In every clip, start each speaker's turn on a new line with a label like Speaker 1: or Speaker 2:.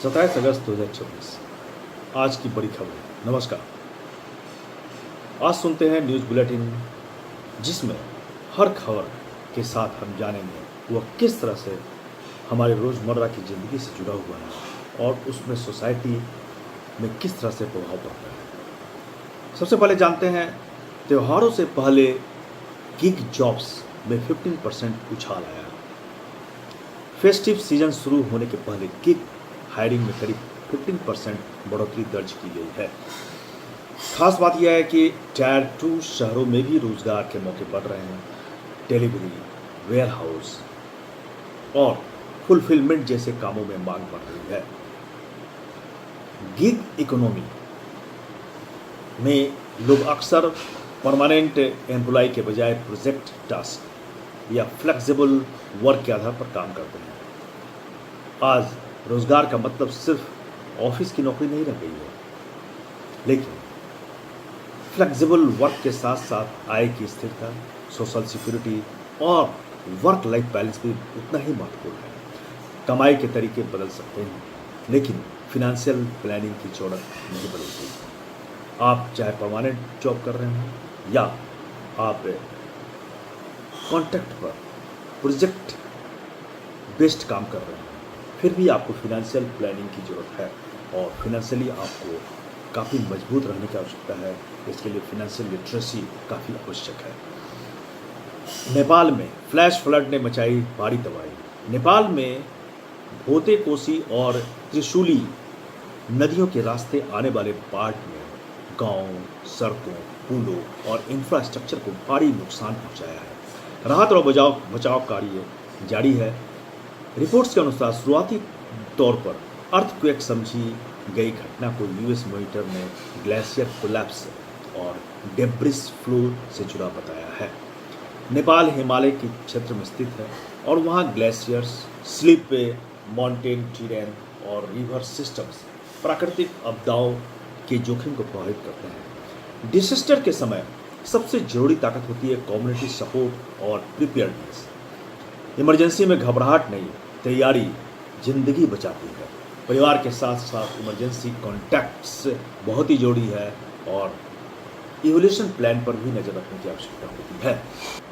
Speaker 1: 27 अगस्त 2024। आज की बड़ी खबर। नमस्कार। आज सुनते हैं न्यूज़ बुलेटिन, जिसमें हर खबर के साथ हम जानेंगे वह किस तरह से हमारे रोज़मर्रा की ज़िंदगी से जुड़ा हुआ है और उसमें सोसाइटी में किस तरह से प्रभाव पड़ता है। सबसे पहले जानते हैं, त्योहारों से पहले गिग जॉब्स में 15% उछाल आया। फेस्टिव सीजन शुरू होने के पहले गिग हायरिंग में करीब 15% बढ़ोतरी दर्ज की गई है। खास बात यह है कि टायर 2 शहरों में भी रोजगार के मौके बढ़ रहे हैं। डिलीवरी, वेयरहाउस और फुलफिलमेंट जैसे कामों में मांग बढ़ रही है। गिग इकोनॉमी में लोग अक्सर परमानेंट एम्प्लॉय के बजाय प्रोजेक्ट टास्क या फ्लेक्सिबल वर्क के आधार पर काम करते हैं। आज रोजगार का मतलब सिर्फ ऑफिस की नौकरी नहीं रह गई है, लेकिन फ्लेक्सिबल वर्क के साथ साथ आय की स्थिरता, सोशल सिक्योरिटी और वर्क लाइफ बैलेंस भी उतना ही महत्वपूर्ण है। कमाई के तरीके बदल सकते हैं, लेकिन फिनेंशियल प्लानिंग की जरूरत नहीं बदलती। आप चाहे परमानेंट जॉब कर रहे हो या आप कॉन्ट्रैक्ट पर प्रोजेक्ट बेस्ड काम कर रहे हैं, फिर भी आपको फिनेंशियल प्लानिंग की ज़रूरत है और फिनेंशियली आपको काफ़ी मजबूत रहने की आवश्यकता है। इसके लिए फिनेंशियल लिटरेसी काफ़ी आवश्यक है। नेपाल में फ्लैश फ्लड ने मचाई भारी तबाही। नेपाल में भोते कोसी और त्रिशूली नदियों के रास्ते आने वाले बाढ़ में गांव, सड़कों, पुलों और इंफ्रास्ट्रक्चर को भारी नुकसान पहुंचाया है। राहत और बचाव कार्य जारी है। रिपोर्ट्स के अनुसार शुरुआती तौर पर अर्थक्वेक समझी गई घटना को यूएस मॉनिटर ने ग्लेशियर कोलैप्स और डेब्रिस फ्लो से जुड़ा बताया है। नेपाल हिमालय के क्षेत्र में स्थित है और वहाँ ग्लेशियर्स, स्लिप वे, माउंटेन टेरेन और रिवर सिस्टम्स प्राकृतिक आपदाओं के जोखिम को प्रभावित करते हैं। डिसास्टर के समय सबसे जरूरी ताकत होती है कम्युनिटी सपोर्ट और प्रिपेयर्डनेस। इमरजेंसी में घबराहट नहीं, तैयारी जिंदगी बचाती है। परिवार के साथ साथ इमरजेंसी कॉन्टैक्ट्स बहुत ही जरूरी है और इवोल्यूशन प्लान पर भी नजर रखने की आवश्यकता होती है।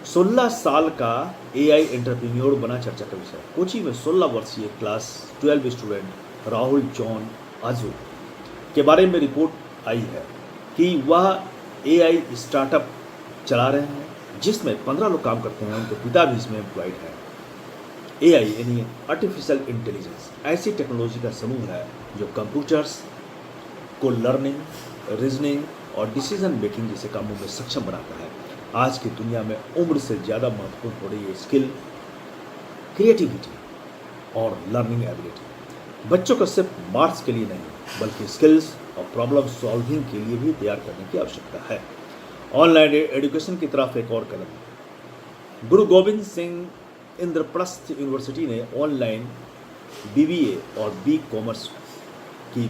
Speaker 1: 16 साल का एआई एंटरप्रेन्योर बना चर्चा का विषय। कोची में 16 वर्षीय क्लास 12 स्टूडेंट राहुल जॉन आजू के बारे में रिपोर्ट आई है कि वह एआई स्टार्टअप चला रहे हैं, जिसमें 15 लोग काम करते हैं। उनके पिता भी इसमें एम्प्लॉयड है। एआई यानी आर्टिफिशियल इंटेलिजेंस ऐसी टेक्नोलॉजी का समूह है जो कंप्यूटर्स को लर्निंग, रीजनिंग और डिसीजन मेकिंग जैसे कामों में सक्षम बनाता है। आज की दुनिया में उम्र से ज़्यादा महत्वपूर्ण हो रही है स्किल, क्रिएटिविटी और लर्निंग एबिलिटी। बच्चों को सिर्फ मार्क्स के लिए नहीं, बल्कि स्किल्स और प्रॉब्लम सॉल्विंग के लिए भी तैयार करने की आवश्यकता है। ऑनलाइन एजुकेशन की तरफ एक और कदम। गुरु गोविंद सिंह इंद्रप्रस्थ यूनिवर्सिटी ने ऑनलाइन बीबीए और बी कॉमर्स की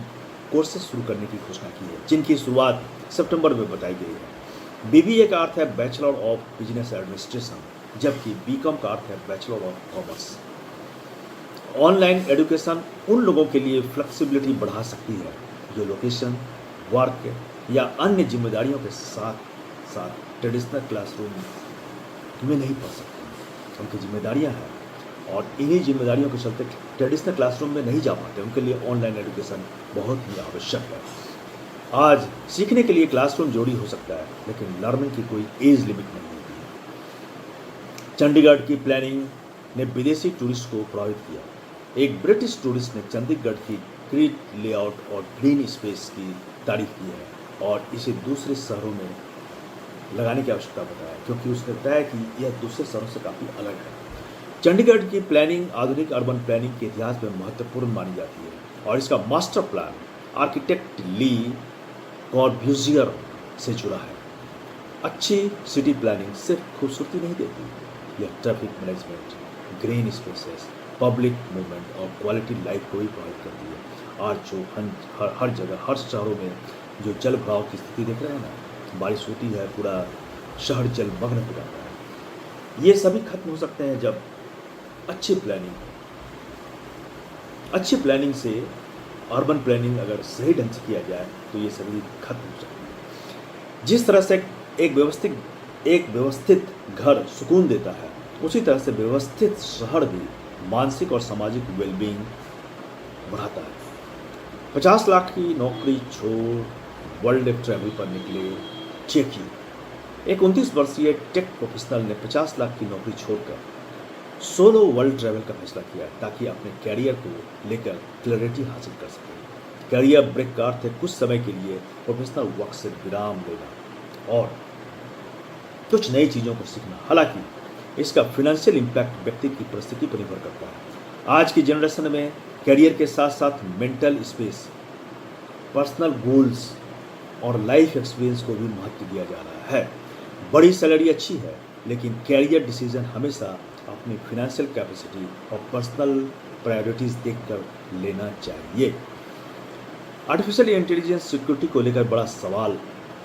Speaker 1: कोर्सेज शुरू करने की घोषणा की है, जिनकी शुरुआत सितंबर में बताई गई है। बीबीए का अर्थ है बैचलर ऑफ बिजनेस एडमिनिस्ट्रेशन, जबकि बीकॉम का अर्थ है bachelor of commerce. Online education उन लोगों के लिए फ्लेक्सिबिलिटी बढ़ा सकती है जो लोकेशन, वर्क या अन्य जिम्मेदारियों के साथ साथ ट्रेडिशनल क्लासरूम में नहीं पढ़ सकते। उनकी जिम्मेदारियां हैं और इन्हीं जिम्मेदारियों के चलते ट्रेडिशनल क्लासरूम में नहीं जा पाते। उनके लिए ऑनलाइन एजुकेशन बहुत ही आवश्यक है। आज सीखने के लिए क्लासरूम जरूरी हो सकता है, लेकिन लर्निंग की कोई एज लिमिट नहीं होती है। चंडीगढ़ की प्लानिंग ने विदेशी टूरिस्ट को प्रभावित किया। एक ब्रिटिश टूरिस्ट ने चंडीगढ़ की क्रीट लेआउट और ग्रीन स्पेस की तारीफ की है और इसे दूसरे शहरों में लगाने की आवश्यकता बताया, क्योंकि उसने बताया कि यह दूसरे शहरों से काफ़ी अलग है। चंडीगढ़ की प्लानिंग आधुनिक अर्बन प्लानिंग के इतिहास में महत्वपूर्ण मानी जाती है और इसका मास्टर प्लान आर्किटेक्ट ली कॉर्ब्यूजियर से जुड़ा है। अच्छी सिटी प्लानिंग सिर्फ खूबसूरती नहीं देती, यह traffic management, green spaces, public movement और क्वालिटी लाइफ को भी प्रभावित करती है। आज जो हर जगह, हर शहरों में जो जल भराव की स्थिति देख रहे हैं ना, बारिश होती है, पूरा शहर जलमग्न हो जाता है। ये सभी खत्म हो सकते हैं जब अच्छी प्लानिंग से अर्बन प्लानिंग अगर सही ढंग से किया जाए तो ये सभी खत्म हो सकती है। जिस तरह से एक व्यवस्थित घर सुकून देता है, उसी तरह से व्यवस्थित शहर भी मानसिक और सामाजिक वेलबींग बढ़ाता है। 50 लाख की नौकरी छोड़ वर्ल्ड ट्रैवल पर निकले चेकी। एक 29 वर्षीय टेक प्रोफेशनल ने 50 लाख की नौकरी छोड़कर सोलो वर्ल्ड ट्रैवल का फैसला किया ताकि अपने कैरियर को लेकर क्लैरिटी हासिल कर सके। कैरियर ब्रेक का अर्थ है कुछ समय के लिए प्रोफेशनल वर्क से विराम लेना और कुछ नई चीज़ों को सीखना। हालांकि इसका फाइनेंशियल इम्पैक्ट व्यक्ति की परिस्थिति पर निर्भर करता है। आज की जनरेशन में कैरियर के साथ साथ मेंटल स्पेस, पर्सनल गोल्स और लाइफ एक्सपीरियंस को भी महत्व दिया जा रहा है। बड़ी सैलरी अच्छी है, लेकिन कैरियर डिसीजन हमेशा अपनी फाइनेंशियल कैपेसिटी और पर्सनल प्रायोरिटीज देखकर लेना चाहिए। आर्टिफिशियल इंटेलिजेंस सिक्योरिटी को लेकर बड़ा सवाल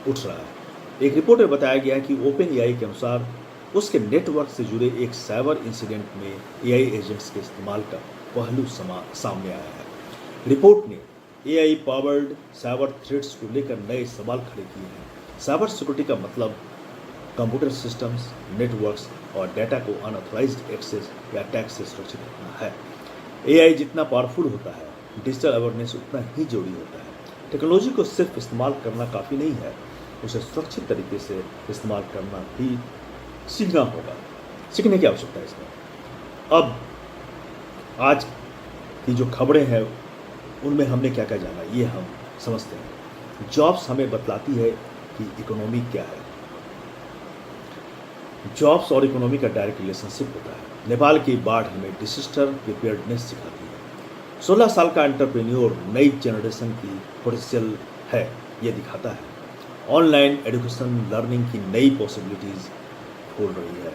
Speaker 1: उठ रहा है। एक रिपोर्ट में बताया गया है कि ओपन एआई के अनुसार उसके नेटवर्क से जुड़े एक साइबर इंसिडेंट में एआई एजेंट्स के इस्तेमाल का पहलू सामने आया है। रिपोर्ट ने एआई पावर्ड साइबर थ्रेट्स को लेकर नए सवाल खड़े किए हैं। साइबर सिक्योरिटी का मतलब कंप्यूटर सिस्टम्स, नेटवर्क्स और डेटा को अनऑथराइज्ड एक्सेस या अटैक से सुरक्षित रखना है। एआई जितना पावरफुल होता है, डिजिटल अवेयरनेस उतना ही जरूरी होता है। टेक्नोलॉजी को सिर्फ इस्तेमाल करना काफ़ी नहीं है, उसे सुरक्षित तरीके से इस्तेमाल करना भी सीखना होगा। सीखने की आवश्यकता है इसमें। अब आज की जो खबरें हैं उनमें हमने क्या क्या जाना ये हम समझते हैं। जॉब्स हमें बतलाती है कि इकोनॉमी क्या है। जॉब्स और इकोनॉमी का डायरेक्ट रिलेशनशिप होता है। नेपाल की बाढ़ हमें डिजास्टर प्रिपेयर्डनेस सिखाती है। 16 साल का एंटरप्रेन्योर नई जनरेशन की पोटेंशियल है, ये दिखाता है। ऑनलाइन एजुकेशन लर्निंग की नई पॉसिबिलिटीज़ खोल रही है।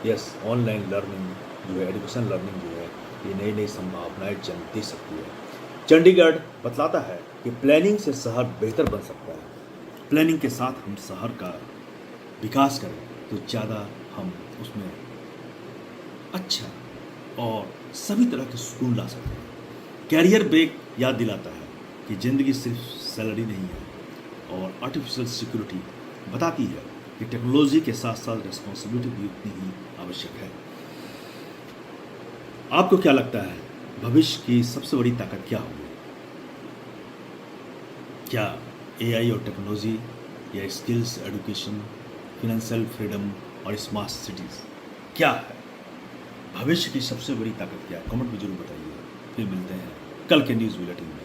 Speaker 1: यस, ऑनलाइन लर्निंग जो है, एजुकेशन लर्निंग जो है, ये नई नई संभावनाएं जन्म दे सकती है। चंडीगढ़ बतलाता है कि प्लानिंग से शहर बेहतर बन सकता है। प्लानिंग के साथ हम शहर का विकास करें तो ज़्यादा हम उसमें अच्छा और सभी तरह के सुकून ला सकते हैं। कैरियर ब्रेक याद दिलाता है कि ज़िंदगी सिर्फ सैलरी नहीं है, और आर्टिफिशियल सिक्योरिटी बताती है कि टेक्नोलॉजी के साथ साथ रिस्पॉन्सिबिलिटी भी उतनी ही आवश्यक है। आपको क्या लगता है, भविष्य की सबसे बड़ी ताकत क्या होगी? क्या एआई और टेक्नोलॉजी, या स्किल्स, एजुकेशन, फाइनेंशियल फ्रीडम और स्मार्ट सिटीज़ क्या है? भविष्य की सबसे बड़ी ताकत क्या है? कमेंट में जरूर बताइए। फिर मिलते हैं कल के न्यूज़ बुलेटिन में।